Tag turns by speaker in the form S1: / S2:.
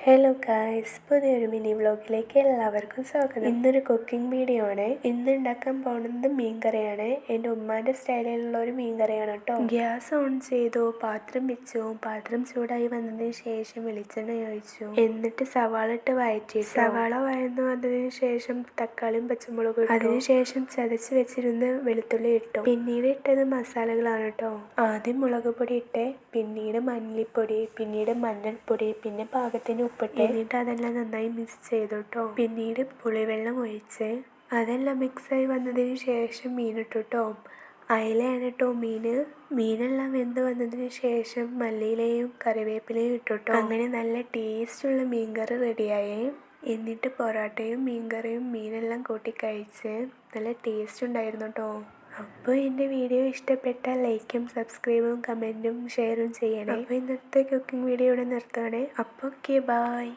S1: Hello guys, പുതിയൊരു mini വ്ലോഗിലേക്ക് എല്ലാവർക്കും സ്വാഗതം. ഇന്നൊരു കുക്കിംഗ് വീഡിയോ ആണ്. ഇന്ന് ഉണ്ടാക്കാൻ പോകുന്നത് മീൻകറിയാണ്. എൻ്റെ ഉമ്മാൻ്റെ സ്റ്റൈലിലുള്ള ഒരു മീൻകറിയാണ് കേട്ടോ. ഗ്യാസ് ഓൺ ചെയ്തു, പാത്രം വെച്ചു. പാത്രം ചൂടായി വന്നതിന് ശേഷം വെളിച്ചെണ്ണ ഒഴിച്ചു. എന്നിട്ട് സവാള ഇട്ട് വഴറ്റി. സവാള വഴന്നു വന്നതിന് ശേഷം തക്കാളിയും പച്ചമുളകും ഇട്ടു. അതിനുശേഷം ചതച്ച് വെച്ചിരുന്ന വെളുത്തുള്ളി ഇട്ടു. പിന്നീട് ഇട്ടത് മസാലകളാണ് കേട്ടോ. ആദ്യം മുളക് പൊടി ഇട്ട്, പിന്നീട് മല്ലിപ്പൊടി, പിന്നീട് മഞ്ഞൾപ്പൊടി, പിന്നെ പാകത്തിന് ഉപ്പിട്ട്, എന്നിട്ട് അതെല്ലാം നന്നായി മിക്സ് ചെയ്തു കേട്ടോ. പിന്നീട് പുളിവെള്ളം ഒഴിച്ച് അതെല്ലാം മിക്സായി വന്നതിന് ശേഷം മീനിട്ടു കേട്ടോ. അയലയാണ് കേട്ടോ മീനെല്ലാം വെന്ത് വന്നതിന് ശേഷം മല്ലിയിലയും കറിവേപ്പിലയും ഇട്ടു കേട്ടോ. അങ്ങനെ നല്ല ടേസ്റ്റുള്ള മീൻകറി റെഡിയായി. എന്നിട്ട് പൊറോട്ടയും മീൻകറിയും മീനെല്ലാം കൂട്ടി കഴിച്ച് നല്ല ടേസ്റ്റ് ഉണ്ടായിരുന്നു കേട്ടോ. അപ്പോൾ എൻ്റെ വീഡിയോ ഇഷ്ടപ്പെട്ടാൽ ലൈക്കും സബ്സ്ക്രൈബും കമൻറ്റും ഷെയറും ചെയ്യണേ. അപ്പോൾ ഇന്നത്തെ കുക്കിംഗ് വീഡിയോ ഇവിടെ നിർത്തുകയാണേ. അപ്പോൾ ഓക്കെ, ബായ്.